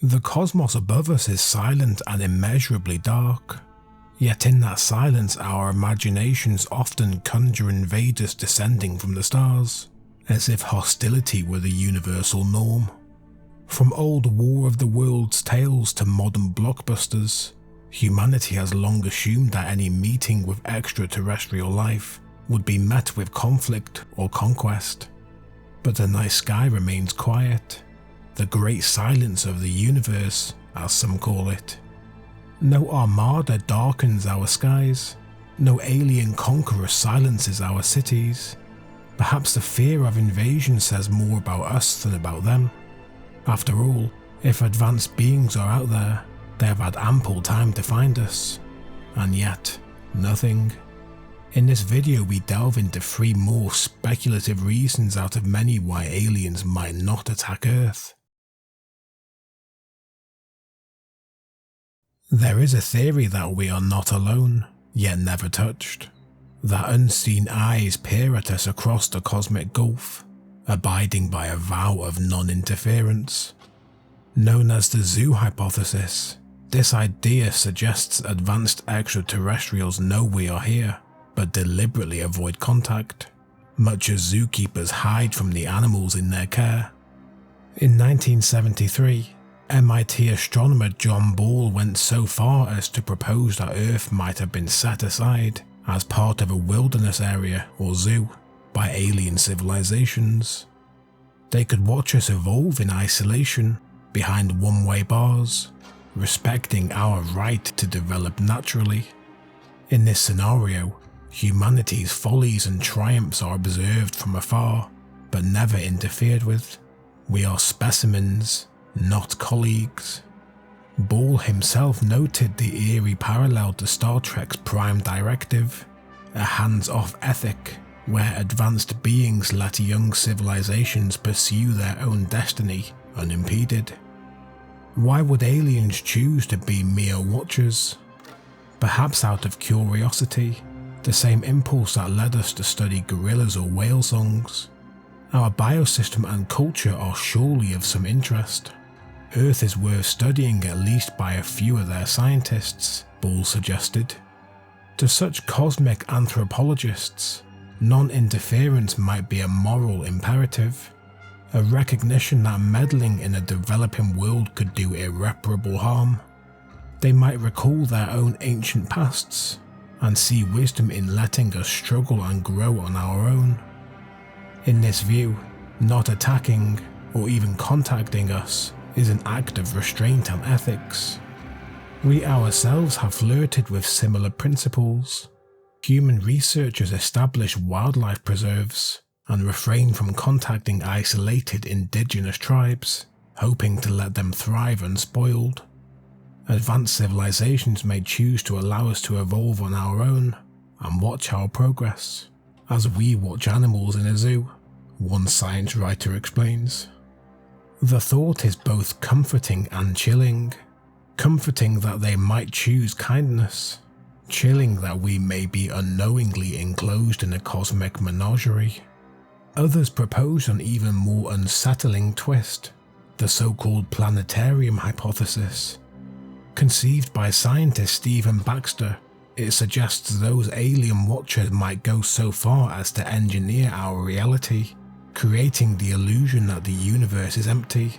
The cosmos above us is silent and immeasurably dark, yet in that silence our imaginations often conjure invaders descending from the stars, as if hostility were the universal norm. From old War of the Worlds tales to modern blockbusters, humanity has long assumed that any meeting with extraterrestrial life would be met with conflict or conquest. But the night sky remains quiet, the great silence of the universe, as some call it. No armada darkens our skies, no alien conqueror silences our cities. Perhaps the fear of invasion says more about us than about them. After all, if advanced beings are out there, they have had ample time to find us. And yet, nothing. In this video we delve into 3 more speculative reasons out of many why aliens might not attack Earth. There is a theory that we are not alone, yet never touched. That unseen eyes peer at us across the cosmic gulf, abiding by a vow of non-interference. Known as the zoo hypothesis, this idea suggests advanced extraterrestrials know we are here, but deliberately avoid contact, much as zookeepers hide from the animals in their care. In 1973, MIT astronomer John Ball went so far as to propose that Earth might have been set aside as part of a wilderness area or zoo by alien civilizations. They could watch us evolve in isolation behind one-way bars, respecting our right to develop naturally. In this scenario, humanity's follies and triumphs are observed from afar, but never interfered with. We are specimens, not colleagues. Ball himself noted the eerie parallel to Star Trek's Prime Directive, a hands-off ethic where advanced beings let young civilizations pursue their own destiny unimpeded. Why would aliens choose to be mere watchers? Perhaps out of curiosity, the same impulse that led us to study gorillas or whale songs. Our biosystem and culture are surely of some interest. Earth is worth studying at least by a few of their scientists, Ball suggested. To such cosmic anthropologists, non-interference might be a moral imperative, a recognition that meddling in a developing world could do irreparable harm. They might recall their own ancient pasts and see wisdom in letting us struggle and grow on our own. In this view, not attacking or even contacting us is an act of restraint and ethics. We ourselves have flirted with similar principles. Human researchers establish wildlife preserves and refrain from contacting isolated indigenous tribes, hoping to let them thrive unspoiled. Advanced civilizations may choose to allow us to evolve on our own and watch our progress, as we watch animals in a zoo, one science writer explains. The thought is both comforting and chilling. Comforting that they might choose kindness, chilling that we may be unknowingly enclosed in a cosmic menagerie. Others propose an even more unsettling twist, the so-called planetarium hypothesis. Conceived by scientist Stephen Baxter, it suggests those alien watchers might go so far as to engineer our reality, creating the illusion that the universe is empty.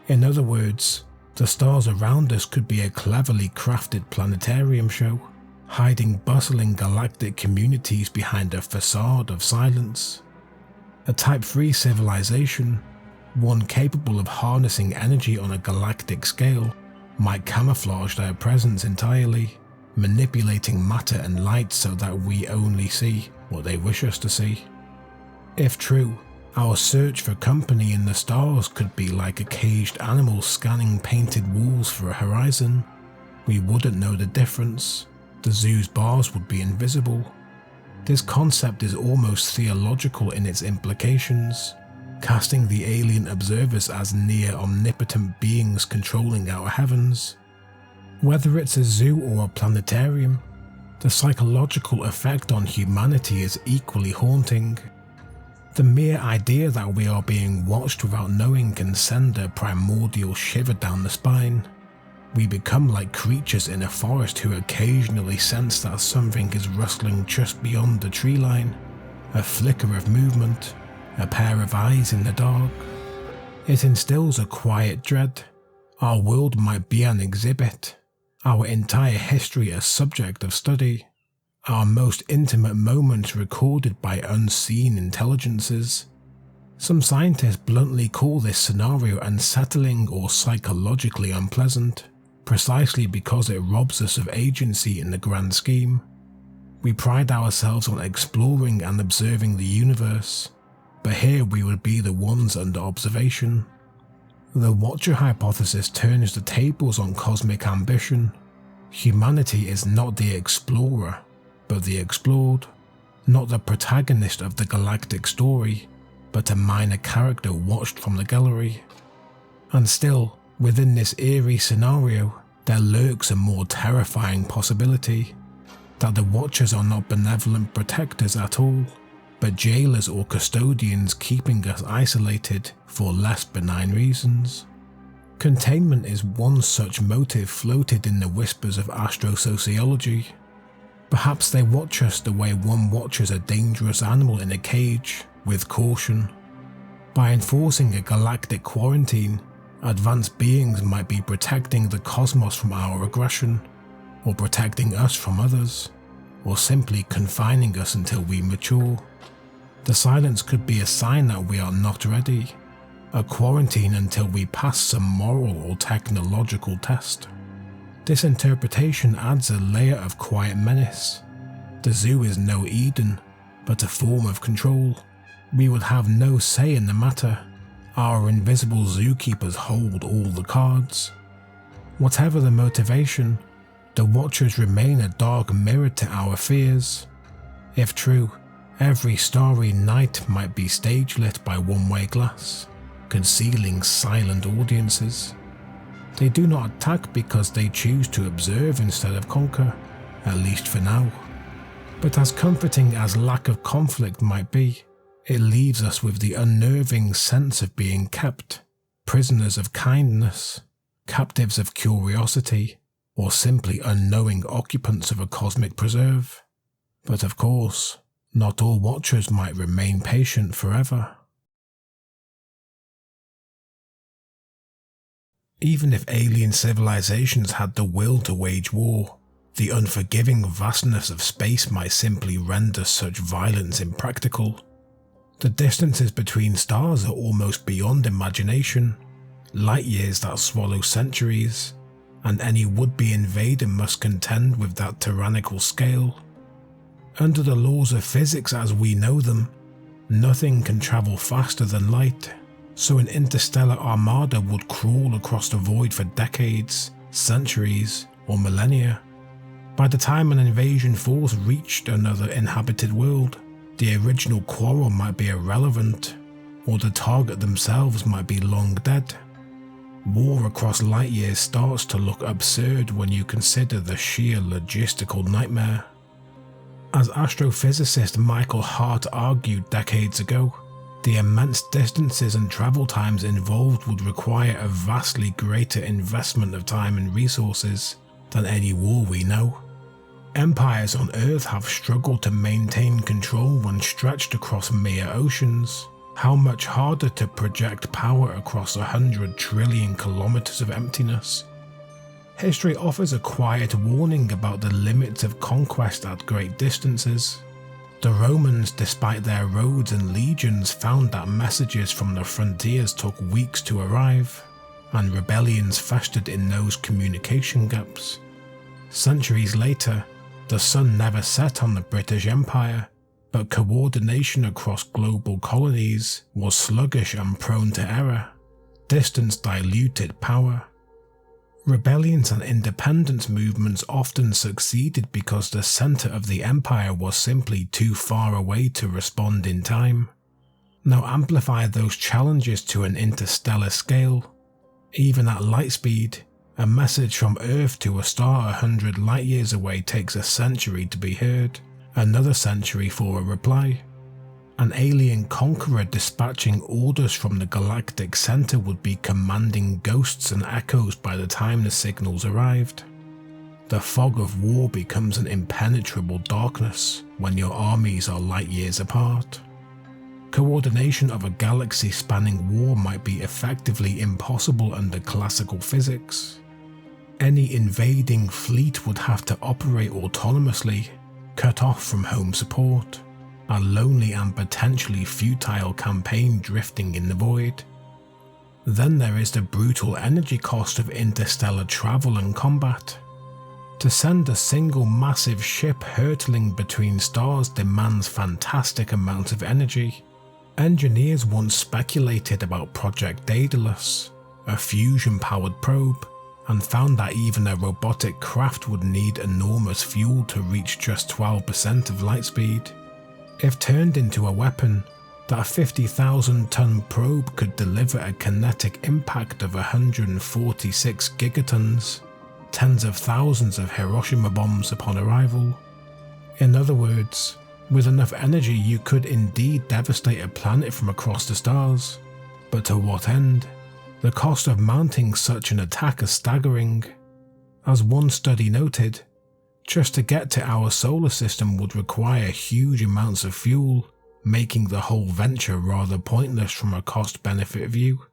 In other words, the stars around us could be a cleverly crafted planetarium show, hiding bustling galactic communities behind a facade of silence. A Type 3 civilization, one capable of harnessing energy on a galactic scale, might camouflage their presence entirely, manipulating matter and light so that we only see what they wish us to see. If true, our search for company in the stars could be like a caged animal scanning painted walls for a horizon. We wouldn't know the difference. The zoo's bars would be invisible. This concept is almost theological in its implications, casting the alien observers as near omnipotent beings controlling our heavens. Whether it's a zoo or a planetarium, the psychological effect on humanity is equally haunting. The mere idea that we are being watched without knowing can send a primordial shiver down the spine. We become like creatures in a forest who occasionally sense that something is rustling just beyond the tree line. A flicker of movement, a pair of eyes in the dark. It instills a quiet dread. Our world might be an exhibit, our entire history a subject of study, our most intimate moments recorded by unseen intelligences. Some scientists bluntly call this scenario unsettling or psychologically unpleasant, precisely because it robs us of agency in the grand scheme. We pride ourselves on exploring and observing the universe, but here we would be the ones under observation. The Watcher hypothesis turns the tables on cosmic ambition. Humanity is not the explorer, but the explored, not the protagonist of the galactic story, but a minor character watched from the gallery. And still, within this eerie scenario, there lurks a more terrifying possibility, that the Watchers are not benevolent protectors at all, but jailers or custodians keeping us isolated for less benign reasons. Containment is one such motive floated in the whispers of astro-sociology. Perhaps they watch us the way one watches a dangerous animal in a cage, with caution. By enforcing a galactic quarantine, advanced beings might be protecting the cosmos from our aggression, or protecting us from others, or simply confining us until we mature. The silence could be a sign that we are not ready, a quarantine until we pass some moral or technological test. This interpretation adds a layer of quiet menace. The zoo is no Eden, but a form of control. We would have no say in the matter. Our invisible zookeepers hold all the cards. Whatever the motivation, the Watchers remain a dark mirror to our fears. If true, every starry night might be stage-lit by one-way glass, concealing silent audiences. They do not attack because they choose to observe instead of conquer, at least for now. But as comforting as lack of conflict might be, it leaves us with the unnerving sense of being kept, prisoners of kindness, captives of curiosity, or simply unknowing occupants of a cosmic preserve. But of course, not all Watchers might remain patient forever. Even if alien civilizations had the will to wage war, the unforgiving vastness of space might simply render such violence impractical. The distances between stars are almost beyond imagination, light years that swallow centuries, and any would-be invader must contend with that tyrannical scale. Under the laws of physics as we know them, nothing can travel faster than light, so an interstellar armada would crawl across the void for decades, centuries, or millennia. By the time an invasion force reached another inhabited world, the original quarrel might be irrelevant, or the target themselves might be long dead. War across light years starts to look absurd when you consider the sheer logistical nightmare. As astrophysicist Michael Hart argued decades ago, the immense distances and travel times involved would require a vastly greater investment of time and resources than any war we know. Empires on Earth have struggled to maintain control when stretched across mere oceans. How much harder to project power across 100 trillion kilometers of emptiness? History offers a quiet warning about the limits of conquest at great distances. The Romans, despite their roads and legions, found that messages from the frontiers took weeks to arrive, and rebellions festered in those communication gaps. Centuries later, the sun never set on the British Empire, but coordination across global colonies was sluggish and prone to error. Distance diluted power. Rebellions and independence movements often succeeded because the center of the empire was simply too far away to respond in time. Now amplify those challenges to an interstellar scale. Even at light speed, a message from Earth to a star 100 light years away takes a century to be heard, another century for a reply. An alien conqueror dispatching orders from the Galactic Center would be commanding ghosts and echoes by the time the signals arrived. The fog of war becomes an impenetrable darkness when your armies are light years apart. Coordination of a galaxy-spanning war might be effectively impossible under classical physics. Any invading fleet would have to operate autonomously, cut off from home support, a lonely and potentially futile campaign drifting in the void. Then there is the brutal energy cost of interstellar travel and combat. To send a single massive ship hurtling between stars demands fantastic amounts of energy. Engineers once speculated about Project Daedalus, a fusion-powered probe, and found that even a robotic craft would need enormous fuel to reach just 12% of light speed. If turned into a weapon, that 50,000-ton probe could deliver a kinetic impact of 146 gigatons, tens of thousands of Hiroshima bombs upon arrival. In other words, with enough energy you could indeed devastate a planet from across the stars, but to what end? The cost of mounting such an attack is staggering. As one study noted, just to get to our solar system would require huge amounts of fuel, making the whole venture rather pointless from a cost-benefit view.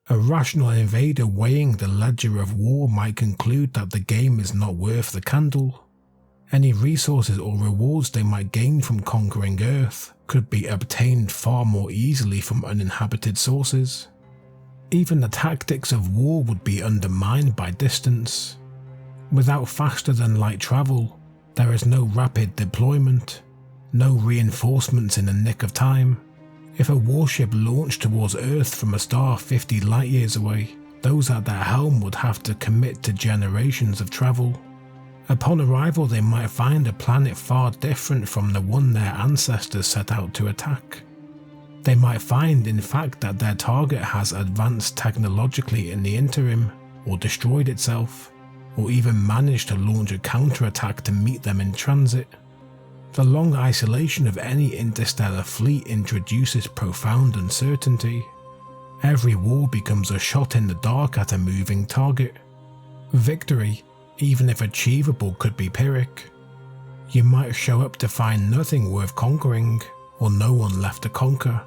A rational invader weighing the ledger of war might conclude that the game is not worth the candle. Any resources or rewards they might gain from conquering Earth could be obtained far more easily from uninhabited sources. Even the tactics of war would be undermined by distance. Without faster-than-light travel, there is no rapid deployment, no reinforcements in the nick of time. If a warship launched towards Earth from a star 50 light-years away, those at their helm would have to commit to generations of travel. Upon arrival, they might find a planet far different from the one their ancestors set out to attack. They might find, in fact, that their target has advanced technologically in the interim, or destroyed itself, or even managed to launch a counterattack to meet them in transit. The long isolation of any interstellar fleet introduces profound uncertainty. Every war becomes a shot in the dark at a moving target. Victory, even if achievable, could be Pyrrhic. You might show up to find nothing worth conquering, or no one left to conquer,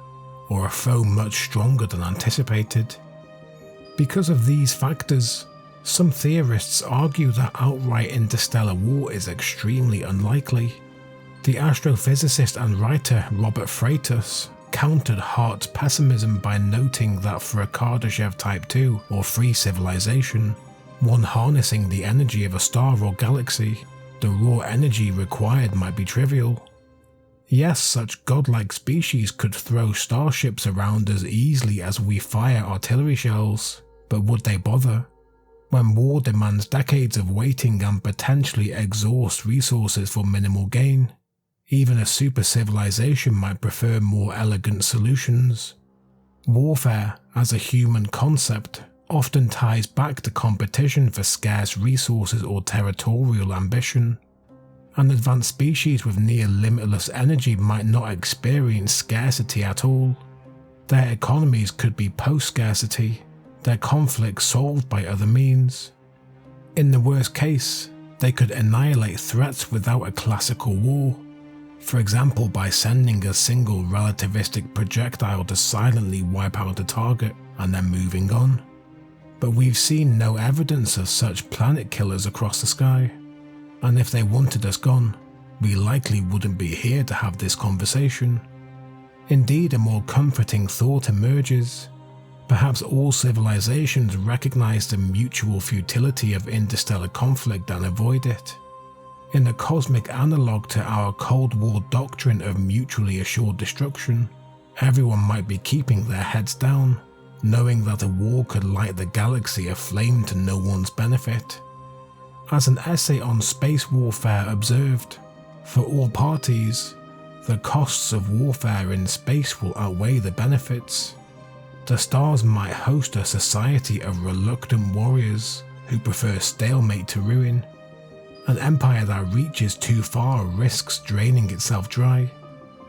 or a foe much stronger than anticipated. Because of these factors, some theorists argue that outright interstellar war is extremely unlikely. The astrophysicist and writer Robert Freitas countered Hart's pessimism by noting that for a Kardashev Type 2 or free civilization, one harnessing the energy of a star or galaxy, the raw energy required might be trivial. Yes, such godlike species could throw starships around as easily as we fire artillery shells, but would they bother? When war demands decades of waiting and potentially exhausts resources for minimal gain, even a super civilization might prefer more elegant solutions. Warfare, as a human concept, often ties back to competition for scarce resources or territorial ambition. An advanced species with near limitless energy might not experience scarcity at all. Their economies could be post-scarcity, their conflicts solved by other means. In the worst case, they could annihilate threats without a classical war, for example by sending a single relativistic projectile to silently wipe out a target and then moving on. But we've seen no evidence of such planet killers across the sky, and if they wanted us gone, we likely wouldn't be here to have this conversation. Indeed, a more comforting thought emerges. Perhaps all civilizations recognize the mutual futility of interstellar conflict and avoid it. In a cosmic analogue to our Cold War doctrine of mutually assured destruction, everyone might be keeping their heads down, knowing that a war could light the galaxy aflame to no one's benefit. As an essay on space warfare observed, for all parties, the costs of warfare in space will outweigh the benefits. The stars might host a society of reluctant warriors who prefer stalemate to ruin. An empire that reaches too far risks draining itself dry.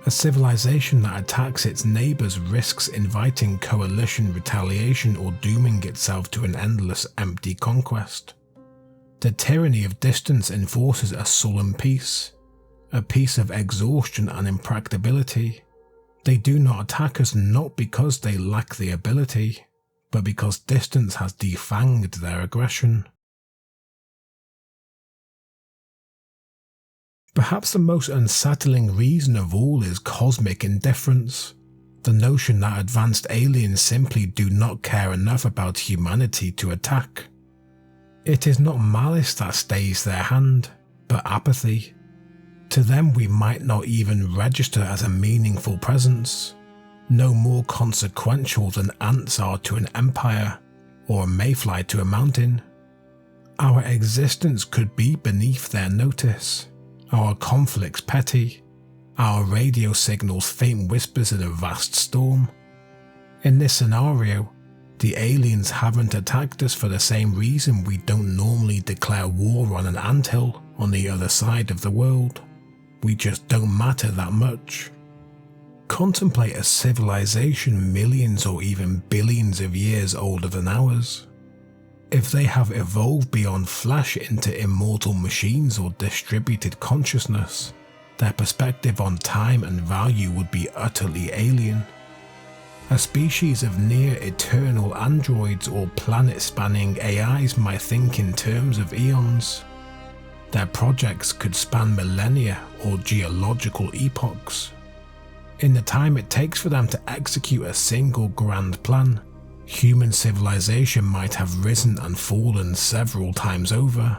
A civilization that attacks its neighbors risks inviting coalition retaliation or dooming itself to an endless empty conquest. The tyranny of distance enforces a sullen peace, a peace of exhaustion and impracticability. They do not attack us not because they lack the ability, but because distance has defanged their aggression. Perhaps the most unsettling reason of all is cosmic indifference, the notion that advanced aliens simply do not care enough about humanity to attack. It is not malice that stays their hand, but apathy. To them we might not even register as a meaningful presence, no more consequential than ants are to an empire, or a mayfly to a mountain. Our existence could be beneath their notice, our conflicts petty, our radio signals faint whispers in a vast storm. In this scenario, the aliens haven't attacked us for the same reason we don't normally declare war on an anthill on the other side of the world. We just don't matter that much. Contemplate a civilization millions or even billions of years older than ours. If they have evolved beyond flesh into immortal machines or distributed consciousness, their perspective on time and value would be utterly alien. A species of near-eternal androids or planet-spanning AIs might think in terms of eons. Their projects could span millennia or geological epochs. In the time it takes for them to execute a single grand plan, human civilization might have risen and fallen several times over.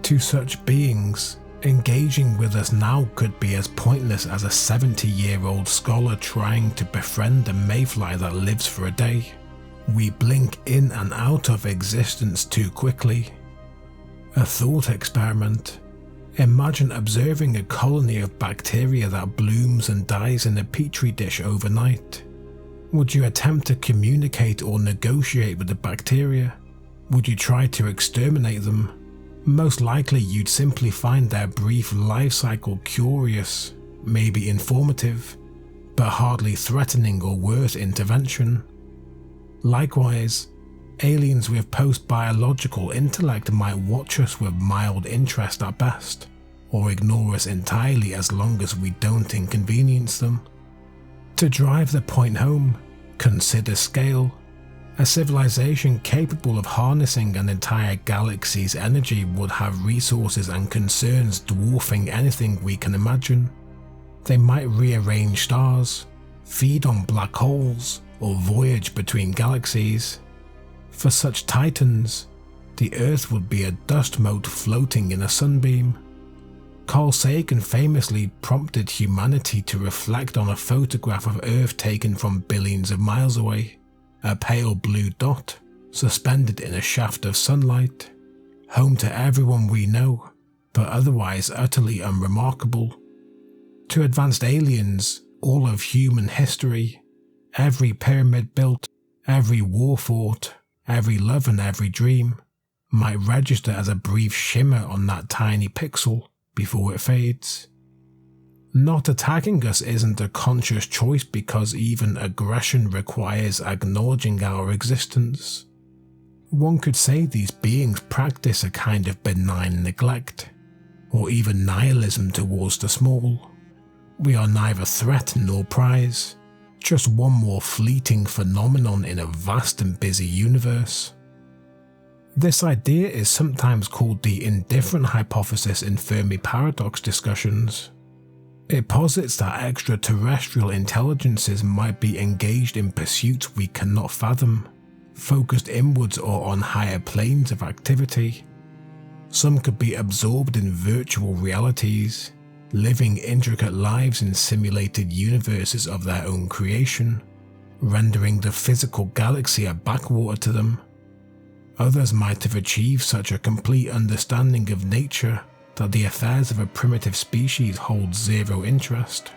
To such beings, engaging with us now could be as pointless as a 70-year-old scholar trying to befriend a mayfly that lives for a day. We blink in and out of existence too quickly. A thought experiment. Imagine observing a colony of bacteria that blooms and dies in a petri dish overnight. Would you attempt to communicate or negotiate with the bacteria? Would you try to exterminate them? Most likely you'd simply find their brief life cycle curious, maybe informative, but hardly threatening or worth intervention. Likewise, aliens with post-biological intellect might watch us with mild interest at best, or ignore us entirely as long as we don't inconvenience them. To drive the point home, consider scale. A civilization capable of harnessing an entire galaxy's energy would have resources and concerns dwarfing anything we can imagine. They might rearrange stars, feed on black holes, or voyage between galaxies. For such titans, the Earth would be a dust mote floating in a sunbeam. Carl Sagan famously prompted humanity to reflect on a photograph of Earth taken from billions of miles away, a pale blue dot suspended in a shaft of sunlight, home to everyone we know, but otherwise utterly unremarkable. To advanced aliens, all of human history, every pyramid built, every war fought, every love and every dream, might register as a brief shimmer on that tiny pixel before it fades. Not attacking us isn't a conscious choice because even aggression requires acknowledging our existence. One could say these beings practice a kind of benign neglect, or even nihilism towards the small. We are neither threat nor prize, just one more fleeting phenomenon in a vast and busy universe. This idea is sometimes called the indifferent hypothesis in Fermi Paradox discussions. It posits that extraterrestrial intelligences might be engaged in pursuits we cannot fathom, focused inwards or on higher planes of activity. Some could be absorbed in virtual realities, living intricate lives in simulated universes of their own creation, rendering the physical galaxy a backwater to them. Others might have achieved such a complete understanding of nature that the affairs of a primitive species hold zero interest.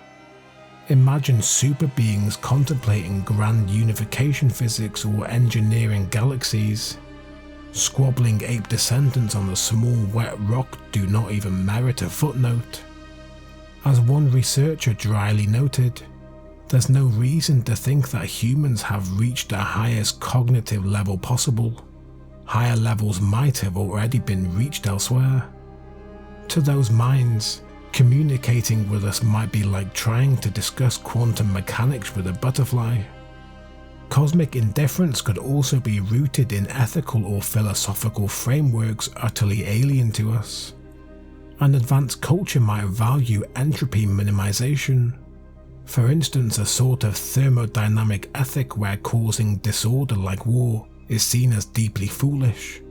Imagine super beings contemplating grand unification physics or engineering galaxies. Squabbling ape descendants on a small wet rock do not even merit a footnote. As one researcher dryly noted, there's no reason to think that humans have reached the highest cognitive level possible. Higher levels might have already been reached elsewhere. To those minds, communicating with us might be like trying to discuss quantum mechanics with a butterfly. Cosmic indifference could also be rooted in ethical or philosophical frameworks utterly alien to us. An advanced culture might value entropy minimization. For instance, a sort of thermodynamic ethic where causing disorder like war is seen as deeply foolish.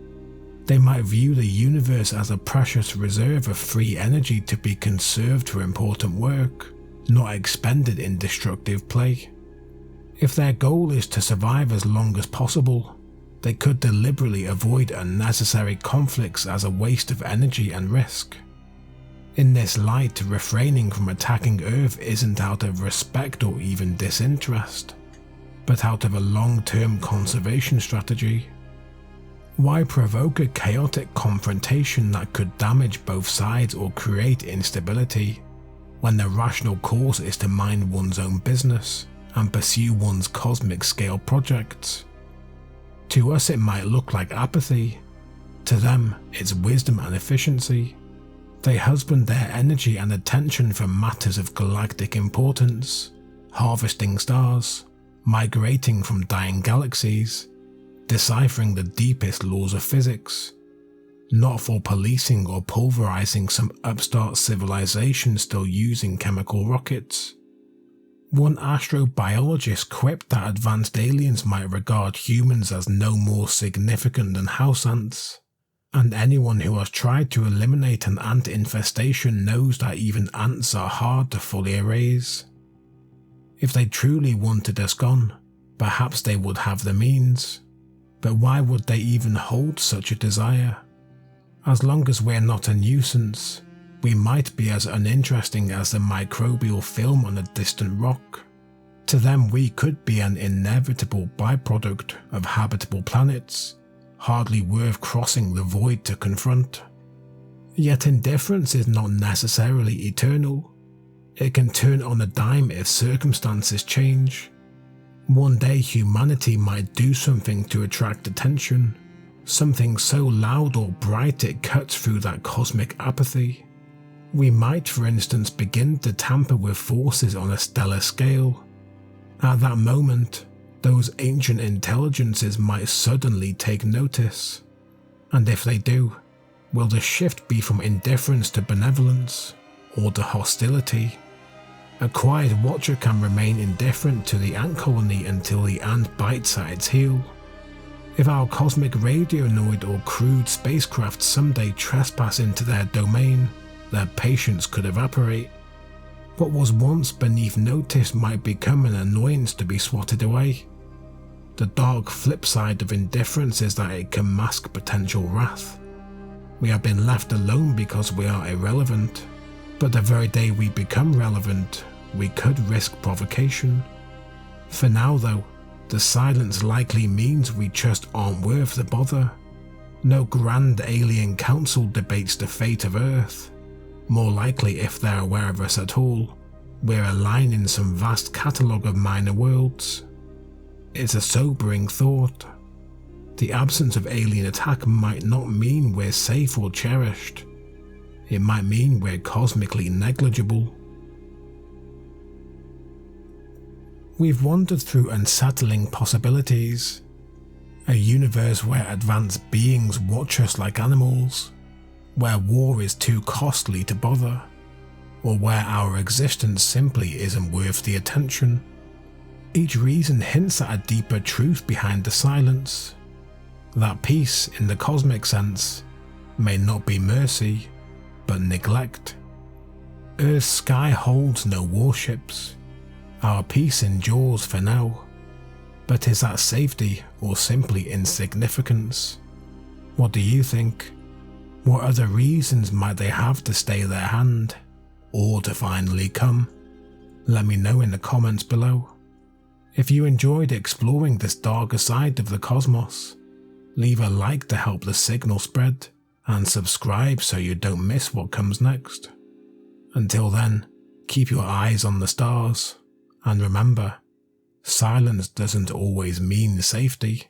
They might view the universe as a precious reserve of free energy to be conserved for important work, not expended in destructive play. If their goal is to survive as long as possible, they could deliberately avoid unnecessary conflicts as a waste of energy and risk. In this light, refraining from attacking Earth isn't out of respect or even disinterest, but out of a long-term conservation strategy. Why provoke a chaotic confrontation that could damage both sides or create instability, when the rational course is to mind one's own business and pursue one's cosmic scale projects? To us it might look like apathy. To them, it's wisdom and efficiency. They husband their energy and attention for matters of galactic importance, harvesting stars, migrating from dying galaxies, deciphering the deepest laws of physics, not for policing or pulverizing some upstart civilization still using chemical rockets. One astrobiologist quipped that advanced aliens might regard humans as no more significant than house ants, and anyone who has tried to eliminate an ant infestation knows that even ants are hard to fully erase. If they truly wanted us gone, perhaps they would have the means. But why would they even hold such a desire? As long as we're not a nuisance, we might be as uninteresting as the microbial film on a distant rock. To them we could be an inevitable byproduct of habitable planets, hardly worth crossing the void to confront. Yet indifference is not necessarily eternal. It can turn on a dime if circumstances change. One day humanity might do something to attract attention, something so loud or bright it cuts through that cosmic apathy. We might, for instance, begin to tamper with forces on a stellar scale. At that moment, those ancient intelligences might suddenly take notice. And if they do, will the shift be from indifference to benevolence, or to hostility? A quiet watcher can remain indifferent to the ant colony until the ant bites at its heel. If our cosmic radionoid or crude spacecraft someday trespass into their domain, their patience could evaporate. What was once beneath notice might become an annoyance to be swatted away. The dark flip side of indifference is that it can mask potential wrath. We have been left alone because we are irrelevant. But the very day we become relevant, we could risk provocation. For now though, the silence likely means we just aren't worth the bother. No grand alien council debates the fate of Earth. More likely, if they're aware of us at all, we're a line in some vast catalogue of minor worlds. It's a sobering thought. The absence of alien attack might not mean we're safe or cherished. It might mean we're cosmically negligible. We've wandered through unsettling possibilities. A universe where advanced beings watch us like animals, where war is too costly to bother, or where our existence simply isn't worth the attention. Each reason hints at a deeper truth behind the silence. That peace, in the cosmic sense, may not be mercy, but neglect. Earth's sky holds no warships. Our peace endures for now. But is that safety or simply insignificance? What do you think? What other reasons might they have to stay their hand, or to finally come? Let me know in the comments below. If you enjoyed exploring this darker side of the cosmos, leave a like to help the signal spread, and subscribe so you don't miss what comes next. Until then, Keep your eyes on the stars, and remember, silence doesn't always mean safety.